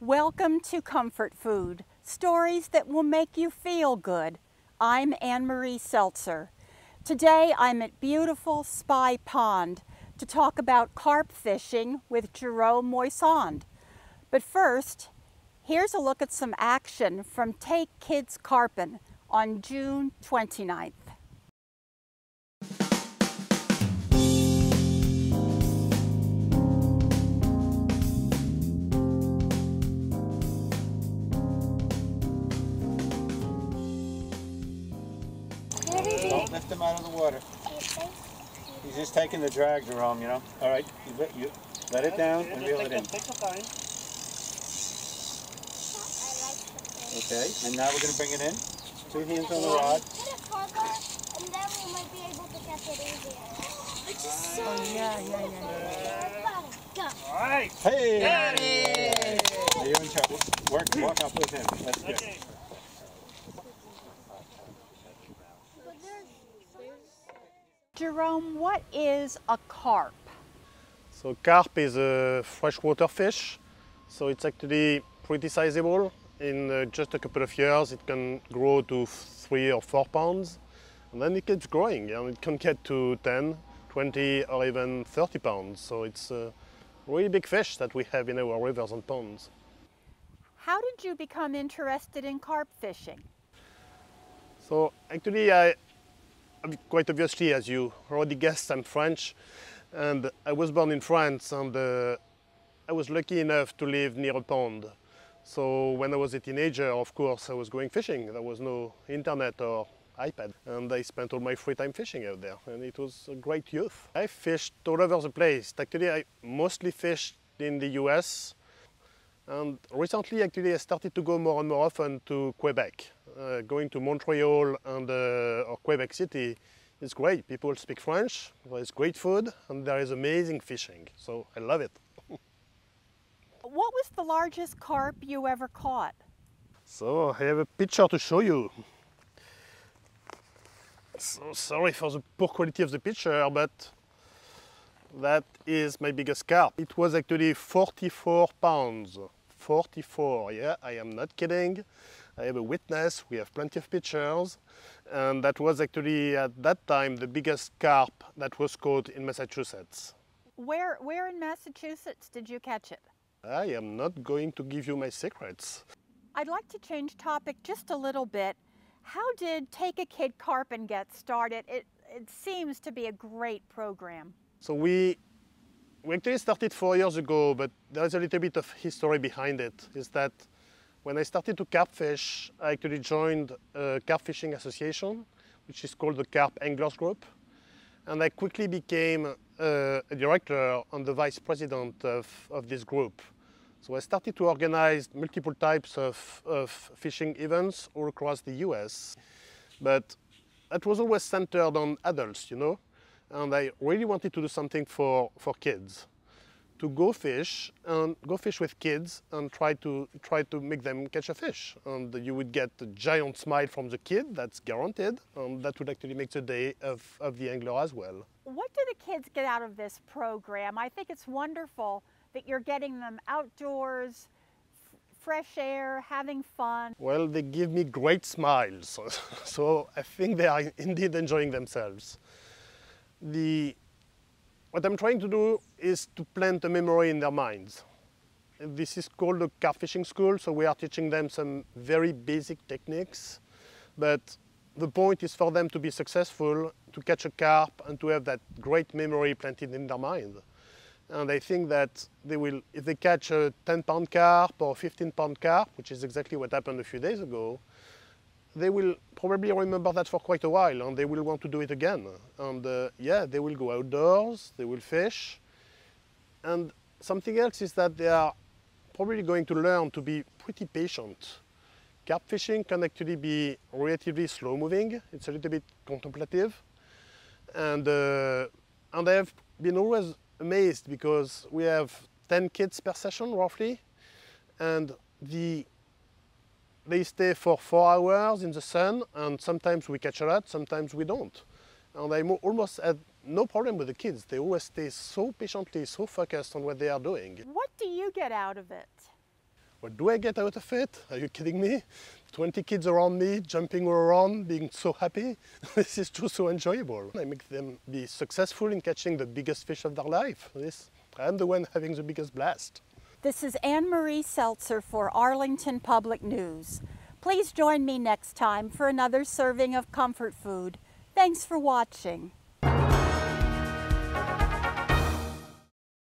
Welcome to Comfort Food, stories that will make you feel good. I'm Anne-Marie Seltzer. Today I'm at beautiful Spy Pond to talk about carp fishing with Jerome Moisand. But first, here's a look at some action from Take Kids Carping on June 29th. Don't lift him out of the water. He's just taking the drag, Jerome, you know. All right, you let it down and reel it in. Take your time. Okay, and now we're going to bring it in. 2 hands on the rod. Put a cargo, and then we might be able to catch it easier. Go. All right. Hey! Yay! You're in trouble. Walk up with him. That's good. Okay. Jerome, what is a carp? So carp is a freshwater fish, so it's actually pretty sizable. In just a couple of years it can grow to 3 or 4 pounds, and then it keeps growing and it can get to 10, 20 or even 30 pounds. So it's a really big fish that we have in our rivers and ponds. How did you become interested in carp fishing? So actually quite obviously, as you already guessed, I'm French, and I was born in France, and I was lucky enough to live near a pond. So when I was a teenager, of course, I was going fishing. There was no internet or iPad, and I spent all my free time fishing out there, and it was a great youth. I fished all over the place. Actually, I mostly fished in the US, and recently, actually, I started to go more and more often to Quebec. Going to Montreal and or Quebec City is great. People speak French, there is great food, and there is amazing fishing. So I love it. What was the largest carp you ever caught? So I have a picture to show you. So sorry for the poor quality of the picture, but that is my biggest carp. It was actually 44 pounds. 44, yeah, I am not kidding. I have a witness, we have plenty of pictures, and that was actually at that time the biggest carp that was caught in Massachusetts. Where in Massachusetts did you catch it? I am not going to give you my secrets. I'd like to change topic just a little bit. How did Take a Kid Carping get started? It seems to be a great program. So we actually started 4 years ago, but there is a little bit of history behind it. Is that when I started to carp fish, I actually joined a carp fishing association, which is called the Carp Anglers Group. And I quickly became a director and the vice president of this group. So I started to organize multiple types of fishing events all across the US. But that was always centered on adults, you know? And I really wanted to do something for kids. To go fish with kids and try to make them catch a fish. And you would get a giant smile from the kid, that's guaranteed, and that would actually make the day of the angler as well. What do the kids get out of this program? I think it's wonderful that you're getting them outdoors, fresh air, having fun. Well, they give me great smiles, so I think they are indeed enjoying themselves. What I'm trying to do is to plant a memory in their minds. This is called a carp fishing school, so we are teaching them some very basic techniques, but the point is for them to be successful, to catch a carp and to have that great memory planted in their mind. And I think that they will, if they catch a 10-pound carp or 15-pound carp, which is exactly what happened a few days ago, they will probably remember that for quite a while, and they will want to do it again. And yeah, they will go outdoors, they will fish. And something else is that they are probably going to learn to be pretty patient. Carp fishing can actually be relatively slow moving. It's a little bit contemplative. And I have been always amazed because we have 10 kids per session roughly, and they stay for 4 hours in the sun, and sometimes we catch a lot, sometimes we don't. And I almost had no problem with the kids. They always stay so patiently, so focused on what they are doing. What do you get out of it? What do I get out of it? Are you kidding me? 20 kids around me, jumping around, being so happy. This is just so enjoyable. I make them be successful in catching the biggest fish of their life. I'm the one having the biggest blast. This is Anne-Marie Seltzer for Arlington Public News. Please join me next time for another serving of comfort food. Thanks for watching.